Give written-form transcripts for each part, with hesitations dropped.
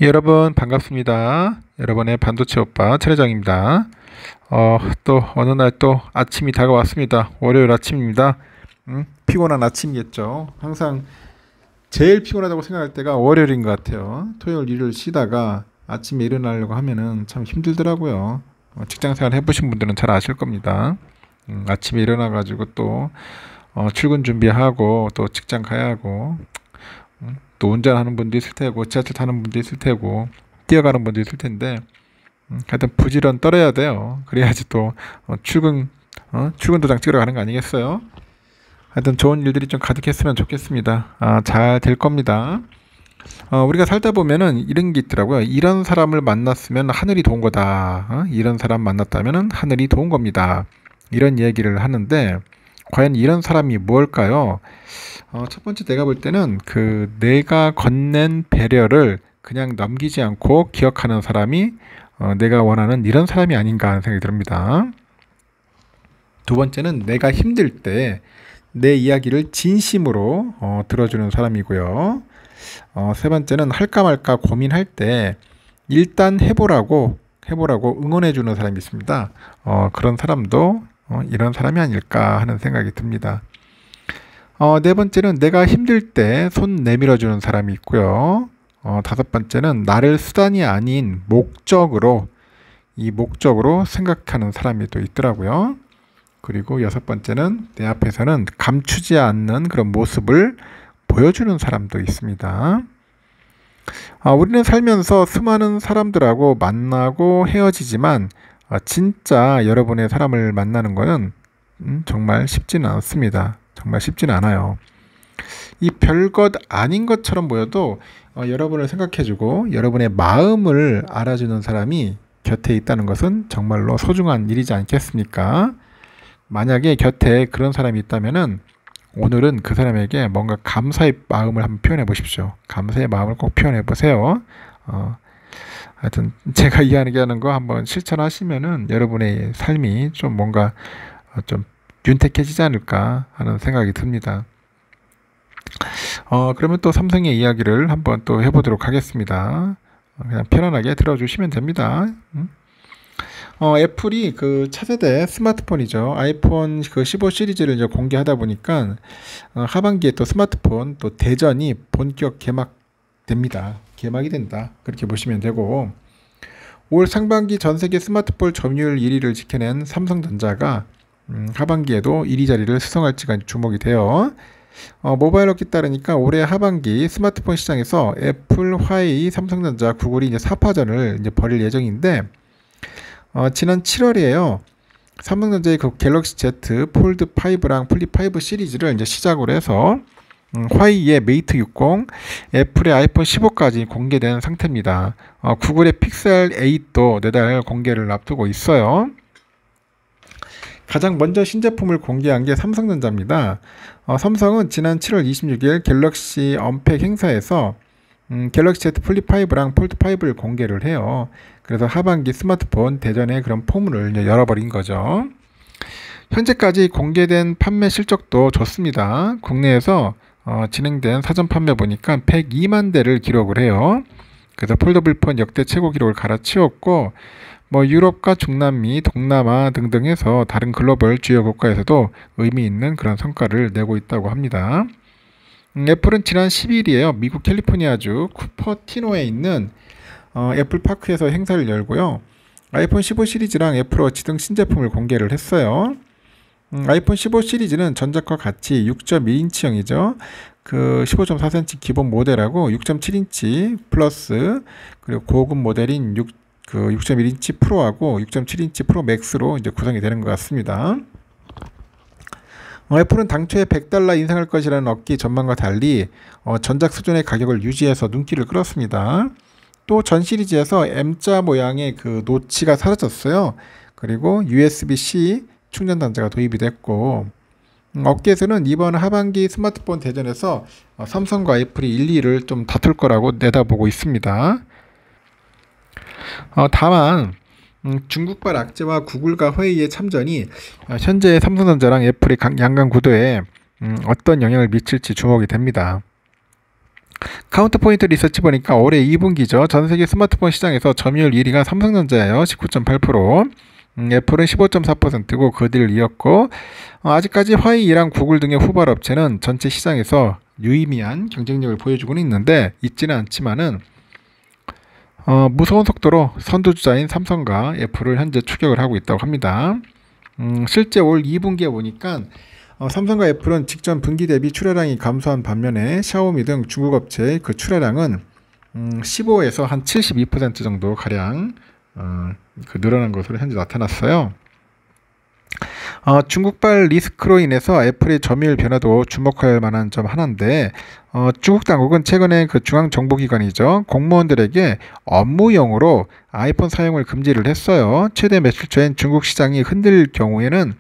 여러분 반갑습니다. 여러분의 반도체 오빠 최회장입니다. 또 어느 날 또 아침이 다가왔습니다. 월요일 아침입니다. 피곤한 아침이겠죠. 항상 제일 피곤하다고 생각할 때가 월요일인 것 같아요. 토요일 일요일 쉬다가 아침에 일어나려고 하면은 참 힘들더라고요. 직장생활 해보신 분들은 잘 아실 겁니다. 아침에 일어나가지고 또 출근 준비하고 또 직장 가야 하고 또 운전하는 분도 있을 테고 지하철 타는 분도 있을 테고 뛰어가는 분도 있을 텐데 하여튼 부지런 떨어야 돼요. 그래야지 또 출근 도장 찍으러 가는 거 아니겠어요? 하여튼 좋은 일들이 좀 가득했으면 좋겠습니다. 잘 될 겁니다. 우리가 살다 보면은 이런 게 있더라고요. 이런 사람을 만났으면 하늘이 도운 거다. 이런 사람 만났다면은 하늘이 도운 겁니다. 이런 얘기를 하는데 과연 이런 사람이 무엇일까요? 첫 번째 내가 볼 때는 내가 건넨 배려를 그냥 넘기지 않고 기억하는 사람이 내가 원하는 이런 사람이 아닌가 하는 생각이 듭니다. 두 번째는 내가 힘들 때 내 이야기를 진심으로 들어주는 사람이고요. 세 번째는 할까 말까 고민할 때 일단 해보라고 응원해주는 사람이 있습니다. 그런 사람도 이런 사람이 아닐까 하는 생각이 듭니다. 네 번째는 내가 힘들 때 손 내밀어주는 사람이 있고요. 다섯 번째는 나를 수단이 아닌 목적으로 생각하는 사람이 또 있더라고요. 그리고 여섯 번째는 내 앞에서는 감추지 않는 그런 모습을 보여주는 사람도 있습니다. 우리는 살면서 수많은 사람들하고 만나고 헤어지지만 진짜 여러분의 사람을 만나는 것은 정말 쉽지는 않습니다. 정말 쉽지는 않아요. 이 별것 아닌 것처럼 보여도 여러분을 생각해주고 여러분의 마음을 알아주는 사람이 곁에 있다는 것은 정말로 소중한 일이지 않겠습니까? 만약에 곁에 그런 사람이 있다면은 오늘은 그 사람에게 뭔가 감사의 마음을 한번 표현해 보십시오. 감사의 마음을 꼭 표현해 보세요. 하여튼 제가 이야기하는 거 한번 실천하시면은 여러분의 삶이 좀 뭔가 좀 윤택해지지 않을까 하는 생각이 듭니다. 그러면 또 삼성의 이야기를 한번 또 해보도록 하겠습니다. 그냥 편안하게 들어주시면 됩니다. 애플이 차세대 스마트폰이죠. 아이폰 15 시리즈를 이제 공개하다 보니까 하반기에 또 스마트폰 또 대전이 본격 개막됩니다. 개막이 된다. 그렇게 보시면 되고 올 상반기 전 세계 스마트폰 점유율 1위를 지켜낸 삼성전자가 하반기에도 1위 자리를 수성할지가 주목이 돼요. 모바일 업계 따르니까 올해 하반기 스마트폰 시장에서 애플, 화웨이, 삼성전자, 구글이 이제 4파전을 이제 벌일 예정인데 지난 7월이에요. 삼성전자의 갤럭시 Z 폴드 5랑 플립 5 시리즈를 이제 시작으로 해서 화웨이의 메이트 60, 애플의 아이폰 15까지 공개된 상태입니다. 구글의 픽셀 8도 내달 공개를 앞두고 있어요. 가장 먼저 신제품을 공개한 게 삼성전자입니다. 삼성은 지난 7월 26일 갤럭시 언팩 행사에서 갤럭시 Z 플립 5랑 폴드 5를 공개를 해요. 그래서 하반기 스마트폰 대전의 그런 포문을 열어버린 거죠. 현재까지 공개된 판매 실적도 좋습니다. 국내에서 진행된 사전 판매 보니까 102만 대를 기록을 해요. 그래서 폴더블 폰 역대 최고 기록을 갈아치웠고 유럽과 중남미, 동남아 등등 해서 다른 글로벌 주요 국가에서도 의미 있는 그런 성과를 내고 있다고 합니다. 애플은 지난 12일이에요. 미국 캘리포니아주 쿠퍼티노에 있는 애플파크에서 행사를 열고요. 아이폰 15 시리즈랑 애플워치 등 신제품을 공개를 했어요. 아이폰 15 시리즈는 전작과 같이 6.1인치형이죠. 15.4cm 기본 모델하고 6.7인치 플러스 그리고 고급 모델인 6.1인치 프로하고 6.7인치 프로 맥스로 이제 구성이 되는 것 같습니다. 애플은 당초에 $100 인상할 것이라는 업계 전망과 달리 전작 수준의 가격을 유지해서 눈길을 끌었습니다. 또 전 시리즈에서 M자 모양의 노치가 사라졌어요. 그리고 USB-C 충전 단자가 도입이 됐고 업계에서는 이번 하반기 스마트폰 대전에서 삼성과 애플이 1, 2를 좀 다툴 거라고 내다보고 있습니다. 다만 중국발 악재와 구글과 화웨이의 참전이 현재 삼성전자랑 애플의 양강 구도에 어떤 영향을 미칠지 주목이 됩니다. 카운터포인트 리서치 보니까 올해 2분기죠. 전세계 스마트폰 시장에서 점유율 1위가 삼성전자예요. 19.8%. 애플은 15.4%고 그 뒤를 이었고 아직까지 화웨이랑 구글 등의 후발 업체는 전체 시장에서 유의미한 경쟁력을 보여주고는 있는데 있지는 않지만은 무서운 속도로 선두주자인 삼성과 애플을 현재 추격을 하고 있다고 합니다. 실제 올 2분기에 보니까 삼성과 애플은 직전 분기 대비 출하량이 감소한 반면에 샤오미 등 중국 업체의 그 출하량은 15에서 한 72% 정도 가량 그 늘어난 것으로 현재 나타났어요. 중국발 리스크로 인해서 애플의 점유율 변화도 주목할 만한 점 하나인데 중국 당국은 최근에 그 중앙정보기관이죠. 공무원들에게 업무용으로 아이폰 사용을 금지를 했어요. 최대 며칠 전엔 중국 시장이 흔들릴 경우에는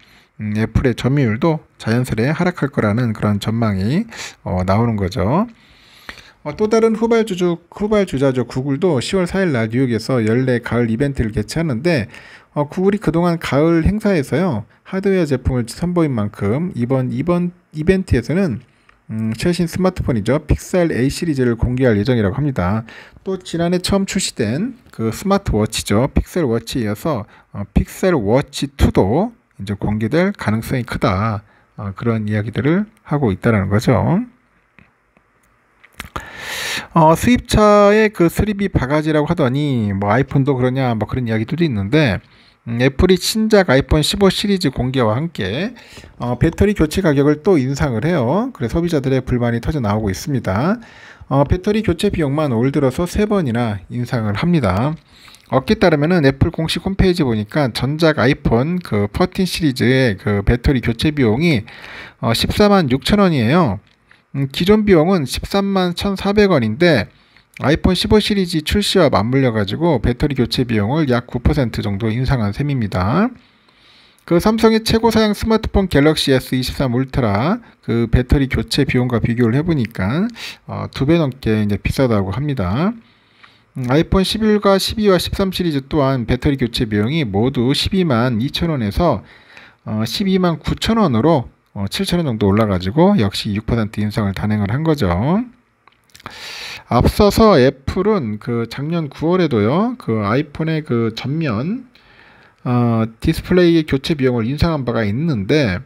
애플의 점유율도 자연스레 하락할 거라는 그런 전망이 나오는 거죠. 또 다른 후발주자죠. 구글도 10월 4일 날 뉴욕에서 연례 가을 이벤트를 개최하는데 구글이 그동안 가을 행사에서요 하드웨어 제품을 선보인 만큼 이번 이벤트에서는 최신 스마트폰이죠. 픽셀 A 시리즈를 공개할 예정이라고 합니다. 또 지난해 처음 출시된 그 스마트워치죠. 픽셀 워치에 이어서 픽셀 워치 2도 이제 공개될 가능성이 크다. 그런 이야기들을 하고 있다는 거죠. 수입차의 그 수리비 바가지라고 하더니 뭐 아이폰도 그러냐 뭐 그런 이야기들도 있는데 애플이 신작 아이폰 15 시리즈 공개와 함께 배터리 교체 가격을 또 인상을 해요. 그래서 소비자들의 불만이 터져 나오고 있습니다. 배터리 교체 비용만 올 들어서 3번이나 인상을 합니다. 어깨 따르면은 애플 공식 홈페이지 보니까 전작 아이폰 그 14 시리즈의 그 배터리 교체 비용이 14만 6천 원이에요. 기존 비용은 13만 1,400원인데 아이폰 15 시리즈 출시와 맞물려 가지고 배터리 교체 비용을 약 9% 정도 인상한 셈입니다. 그 삼성의 최고 사양 스마트폰 갤럭시 S23 울트라 그 배터리 교체 비용과 비교를 해보니까 2배 넘게 이제 비싸다고 합니다. 아이폰 11과 12와 13 시리즈 또한 배터리 교체 비용이 모두 12만 2천원에서 12만 9천원으로 7천원 정도 올라가지고 역시 6% 인상을 단행을 한 거죠. 앞서서 애플은 그 작년 9월에도요, 그 아이폰의 그 전면 디스플레이의 교체 비용을 인상한 바가 있는데,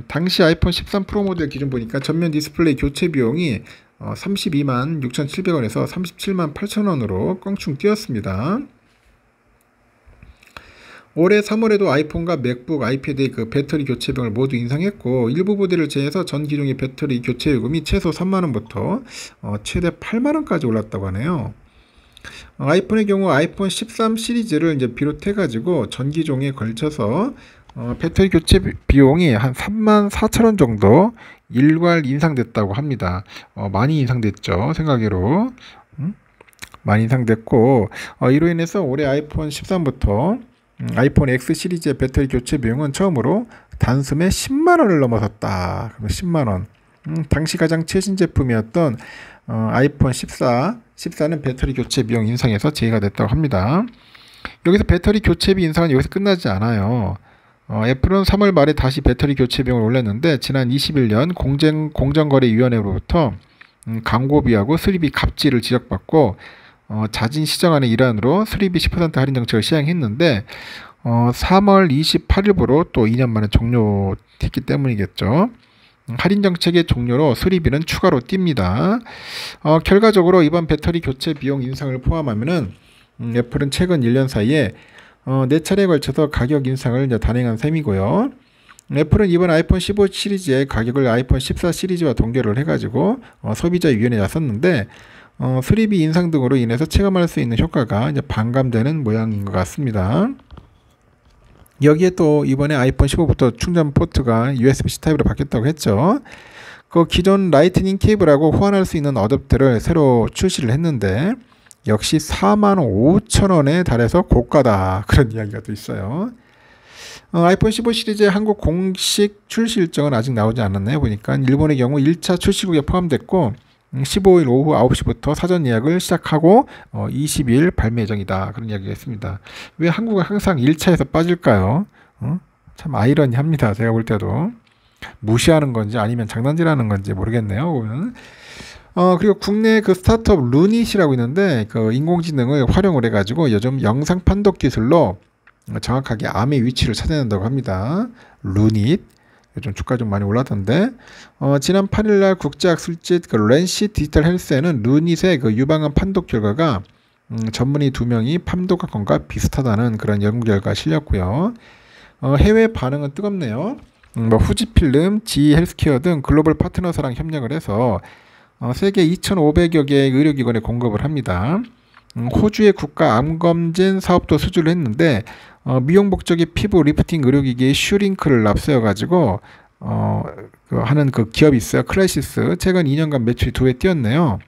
당시 아이폰 13 프로 모델 기준 보니까 전면 디스플레이 교체 비용이 32만 6,700원에서 37만 8천원으로 껑충 뛰었습니다. 올해 3월에도 아이폰과 맥북, 아이패드의 그 배터리 교체 비용을 모두 인상했고 일부 모델을 제외해서 전 기종의 배터리 교체 요금이 최소 3만원부터 최대 8만원까지 올랐다고 하네요. 아이폰의 경우 아이폰 13 시리즈를 이제 비롯해가지고 전 기종에 걸쳐서 배터리 교체 비용이 한 3만 4천원 정도 일괄 인상됐다고 합니다. 많이 인상됐죠. 생각외로. 많이 인상됐고 이로 인해서 올해 아이폰 13부터 아이폰 X 시리즈의 배터리 교체 비용은 처음으로 단숨에 10만원을 넘어섰다. 그러면 10만원. 당시 가장 최신 제품이었던 아이폰 14는 배터리 교체 비용 인상에서 제외가 됐다고 합니다. 여기서 배터리 교체비 인상은 여기서 끝나지 않아요. 애플은 3월 말에 다시 배터리 교체 비용을 올렸는데 지난 21년 공정거래위원회로부터 광고비하고 수리비 갑질을 지적받고 자진 시정하는 일환으로 수리비 10% 할인 정책을 시행했는데 3월 28일부로 또 2년 만에 종료됐기 때문이겠죠. 할인 정책의 종료로 수리비는 추가로 뜁니다. 결과적으로 이번 배터리 교체 비용 인상을 포함하면은 애플은 최근 1년 사이에 4차례에 걸쳐서 가격 인상을 이제 단행한 셈이고요. 애플은 이번 아이폰 15 시리즈의 가격을 아이폰 14 시리즈와 동결을 해가지고 소비자위원회에 나섰는데 수리비 인상 등으로 인해서 체감할 수 있는 효과가 이제 반감되는 모양인 것 같습니다. 여기에 또 이번에 아이폰 15부터 충전 포트가 USB-C 타입으로 바뀌었다고 했죠. 그 기존 라이트닝 케이블하고 호환할 수 있는 어댑터를 새로 출시를 했는데 역시 4만 5천원에 달해서 고가다. 그런 이야기가 또 있어요. 아이폰 15 시리즈의 한국 공식 출시 일정은 아직 나오지 않았네요. 보니까 일본의 경우 1차 출시국에 포함됐고 15일 오후 9시부터 사전 예약을 시작하고 20일 발매 예정이다. 그런 이야기가 있습니다. 왜 한국은 항상 1차에서 빠질까요? 참 아이러니합니다. 제가 볼 때도 무시하는 건지 아니면 장난질하는 건지 모르겠네요. 보면. 그리고 국내 그 스타트업 루닛이라고 있는데 그 인공지능을 활용을 해가지고 요즘 영상 판독 기술로 정확하게 암의 위치를 찾아낸다고 합니다. 루닛. 요즘 주가 좀 많이 올랐던데 지난 8일날 국제학술지 그 랜시 디지털 헬스에는 루닛의 그 유방암 판독 결과가 전문의 2명이 판독과 비슷하다는 그런 연구 결과가 실렸고요. 해외 반응은 뜨겁네요. 뭐 후지필름, GE 헬스케어 등 글로벌 파트너사랑 협력을 해서 세계 2,500여 개의 의료기관에 공급을 합니다. 호주의 국가 암검진 사업도 수주를 했는데 미용 목적의 피부 리프팅 의료기기의 슈링크를 납세해가지고 하는 그 기업이 있어요. 클래시스. 최근 2년간 매출이 2배 뛰었네요.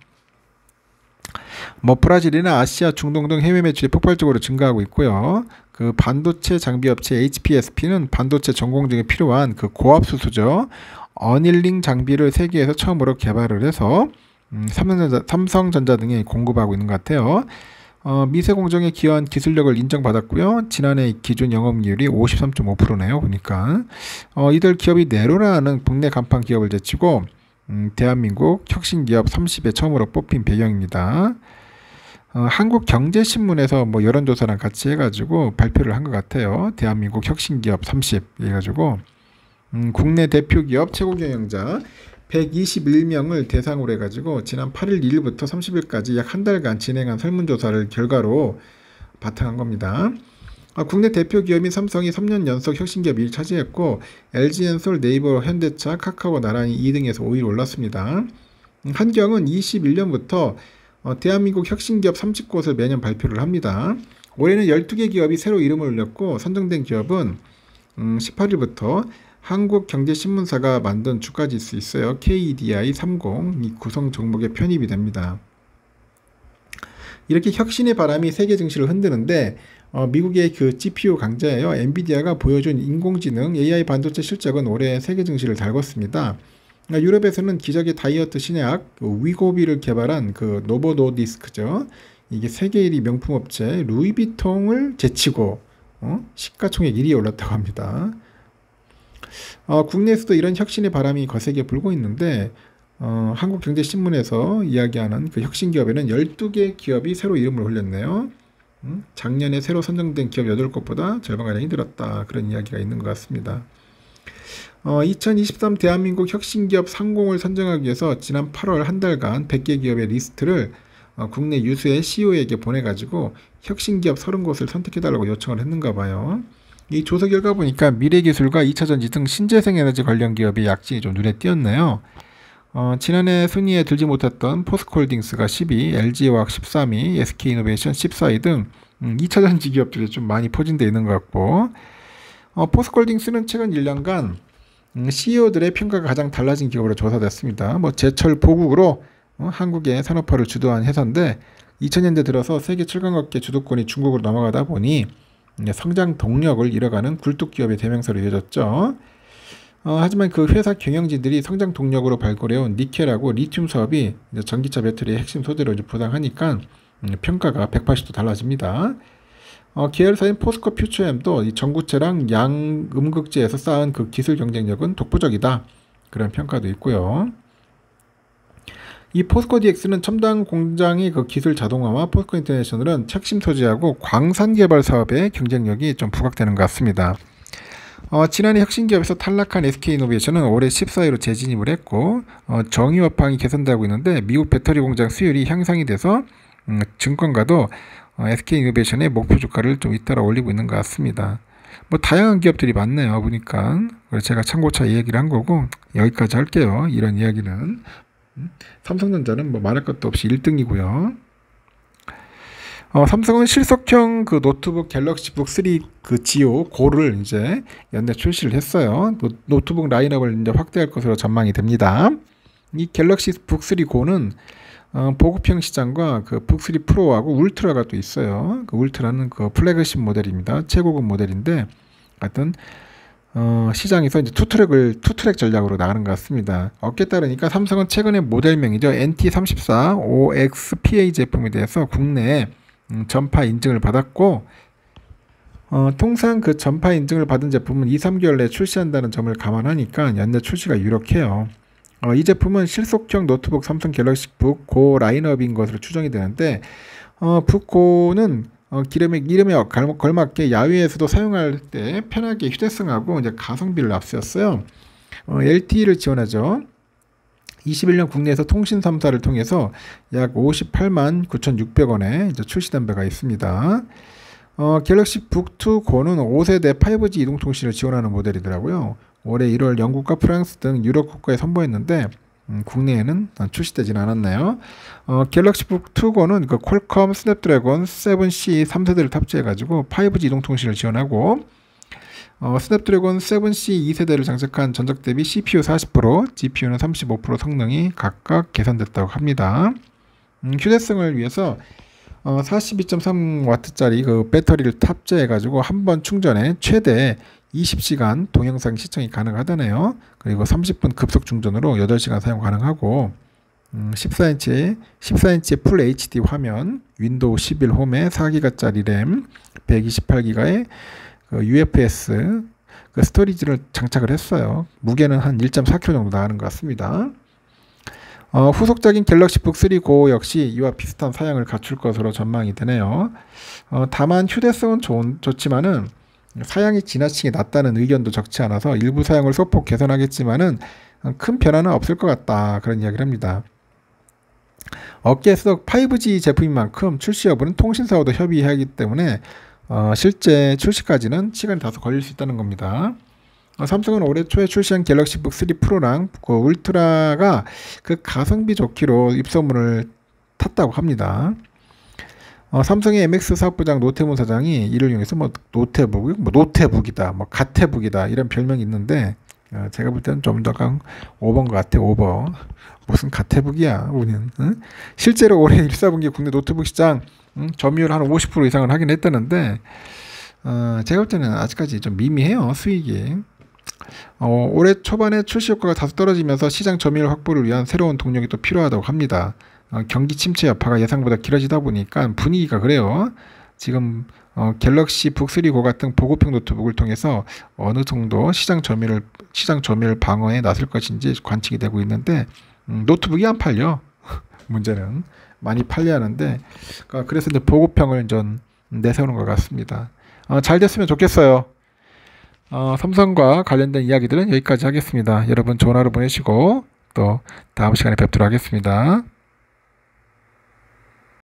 뭐 브라질이나 아시아, 중동 등 해외 매출이 폭발적으로 증가하고 있고요. 그 반도체 장비 업체 HPSP는 반도체 전공정에 필요한 그 고압수소죠. 어닐링 장비를 세계에서 처음으로 개발을 해서 삼성전자 등에 공급하고 있는 것 같아요. 미세 공정에 기여한 기술력을 인정받았고요. 지난해 기준 영업이율이 53.5%네요. 보니까 이들 기업이 네로라는 국내 간판 기업을 제치고 대한민국 혁신기업 30에 처음으로 뽑힌 배경입니다. 한국경제신문에서 뭐 여론조사랑 같이 해가지고 발표를 한 것 같아요. 대한민국 혁신기업 30 해가지고 국내 대표 기업 최고 경영자 121명을 대상으로 해가지고 지난 8일 1일부터 30일까지 약 한 달간 진행한 설문조사를 결과로 바탕한 겁니다. 국내 대표 기업인 삼성이 3년 연속 혁신기업 1위 차지했고 LG엔솔, 네이버, 현대차, 카카오 나란히 2등에서 5위로 올랐습니다. 한경은 21년부터 대한민국 혁신기업 30곳을 매년 발표를 합니다. 올해는 12개 기업이 새로 이름을 올렸고 선정된 기업은 18일부터 한국경제신문사가 만든 주가지수 있어요. KEDI 30 이 구성 종목에 편입이 됩니다. 이렇게 혁신의 바람이 세계 증시를 흔드는데 미국의 그 GPU 강자예요. 엔비디아가 보여준 인공지능 AI 반도체 실적은 올해 세계 증시를 달궜습니다. 유럽에서는 기적의 다이어트 신약 그 위고비를 개발한 그 노보 노디스크죠. 이게 세계 1위 명품 업체 루이비통을 제치고 시가총액 1위에 올랐다고 합니다. 국내에서도 이런 혁신의 바람이 거세게 불고 있는데 한국경제신문에서 이야기하는 그 혁신기업에는 12개 기업이 새로 이름을 올렸네요. 작년에 새로 선정된 기업 8곳보다 절반가량이 늘었다. 그런 이야기가 있는 것 같습니다. 2023 대한민국 혁신기업 상공을 선정하기 위해서 지난 8월 한 달간 100개 기업의 리스트를 국내 유수의 CEO에게 보내가지고 혁신기업 30곳을 선택해달라고 요청을 했는가 봐요. 이 조사 결과 보니까 미래기술과 2차전지 등 신재생에너지 관련 기업의 약진이 좀 눈에 띄었네요. 지난해 순위에 들지 못했던 포스코홀딩스가 10위, LG화학 13위, SK이노베이션 14위 등 2차전지 기업들이 좀 많이 포진되어 있는 것 같고 포스코홀딩스는 최근 1년간 CEO들의 평가가 가장 달라진 기업으로 조사됐습니다. 뭐 제철 보국으로 한국의 산업화를 주도한 회사인데 2000년대 들어서 세계 7강업계 주도권이 중국으로 넘어가다 보니 성장 동력을 잃어가는 굴뚝기업의 대명사로 이어졌죠. 하지만 그 회사 경영진들이 성장 동력으로 발굴해온 니켈하고 리튬 사업이 전기차 배터리의 핵심 소재로 부상하니까 평가가 180도 달라집니다. 계열사인 포스코 퓨처엠도 이 전구체랑 양음극재에서 쌓은 그 기술 경쟁력은 독보적이다. 그런 평가도 있고요. 이 포스코 DX는 첨단 공장의 그 기술 자동화와 포스코 인터내셔널은 핵심 소재하고 광산 개발 사업의 경쟁력이 좀 부각되는 것 같습니다. 지난해 혁신기업에서 탈락한 SK이노베이션은 올해 14위로 재진입을 했고 정의업황이 개선되고 있는데 미국 배터리 공장 수율이 향상이 돼서 증권가도 SK이노베이션의 목표 주가를 좀 잇따라 올리고 있는 것 같습니다. 뭐 다양한 기업들이 많네요. 보니까 그래서 제가 참고차 얘기를 한 거고 여기까지 할게요. 이런 이야기는 삼성전자는 뭐 말할 것도 없이 1등이고요. 삼성은 실속형 그 노트북 갤럭시 북3 그 지오 고를 이제 연내 출시를 했어요. 노트북 라인업을 이제 확대할 것으로 전망이 됩니다. 이 갤럭시 북3 고는 보급형 시장과 그 북3 프로하고 울트라가 또 있어요. 그 울트라는 그 플래그십 모델입니다. 최고급 모델인데 하여튼 시장에서 이제 투트랙 전략으로 나가는 것 같습니다. 어깨에 따르니까 삼성은 최근에 모델명이죠. NT34 OXPA 제품에 대해서 국내에 전파 인증을 받았고 통상 그 전파 인증을 받은 제품은 2-3개월 내에 출시한다는 점을 감안하니까 연내 출시가 유력해요. 이 제품은 실속형 노트북 삼성 갤럭시 북 고 라인업인 것으로 추정이 되는데 북고는 이름에 걸맞게 야외에서도 사용할 때 편하게 휴대성하고 이제 가성비를 앞세웠어요. LTE를 지원하죠. 21년 국내에서 통신 3사를 통해서 약 58만 9,600원에 이제 출시된 바가 있습니다. 갤럭시 북2 고는 5세대 5G 이동통신을 지원하는 모델이더라고요. 올해 1월 영국과 프랑스 등 유럽 국가에 선보였는데 국내에는 출시되진 않았네요. 갤럭시 북2 고는 그 퀄컴 스냅드래곤 7C 3세대를 탑재해가지고 5G 이동통신을 지원하고 스냅드래곤 7C 2세대를 장착한 전작 대비 CPU 40%, GPU는 35% 성능이 각각 개선됐다고 합니다. 휴대성을 위해서 42.3W짜리 그 배터리를 탑재해가지고 한 번 충전에 최대 20시간 동영상 시청이 가능하다네요. 그리고 30분 급속 충전으로 8시간 사용 가능하고 14인치의 풀 HD 화면, 윈도우 11 홈에 4기가짜리 램, 128기가의 UFS 그 스토리지를 장착을 했어요. 무게는 한 1.4kg 정도 나가는 것 같습니다. 후속작인 갤럭시 북3 고 역시 이와 비슷한 사양을 갖출 것으로 전망이 되네요. 다만 휴대성은 좋지만은 사양이 지나치게 낮다는 의견도 적지 않아서 일부 사양을 소폭 개선하겠지만은 큰 변화는 없을 것 같다, 그런 이야기를 합니다. 업계에서 5G 제품인 만큼 출시 여부는 통신사와도 협의해야 하기 때문에 실제 출시까지는 시간이 다소 걸릴 수 있다는 겁니다. 삼성은 올해 초에 출시한 갤럭시 북 3 프로랑 그 울트라가 그 가성비 좋기로 입소문을 탔다고 합니다. 삼성의 MX 사업부장 노태문 사장이 이를 이용해서 노태북이다, 가태북이다 이런 별명이 있는데 제가 볼 때는 좀 더 오버인 것 같아. 오버. 무슨 가태북이야 우리는. 응? 실제로 올해 1사분기 국내 노트북 시장 점유율 한 50% 이상을 하긴 했다는데 제가 볼 때는 아직까지 좀 미미해요, 수익이. 올해 초반에 출시 효과가 다소 떨어지면서 시장 점유율 확보를 위한 새로운 동력이 또 필요하다고 합니다. 경기 침체 여파가 예상보다 길어지다 보니까 분위기가 그래요. 지금 갤럭시 북3 고 같은 보급형 노트북을 통해서 어느 정도 시장 점유율 방어에 나설 것인지 관측이 되고 있는데 노트북이 안 팔려. 문제는 많이 팔려야 하는데 그래서 이제 보급형을 좀 내세우는 것 같습니다. 잘 됐으면 좋겠어요. 삼성과 관련된 이야기들은 여기까지 하겠습니다. 여러분 좋은 하루 보내시고 또 다음 시간에 뵙도록 하겠습니다.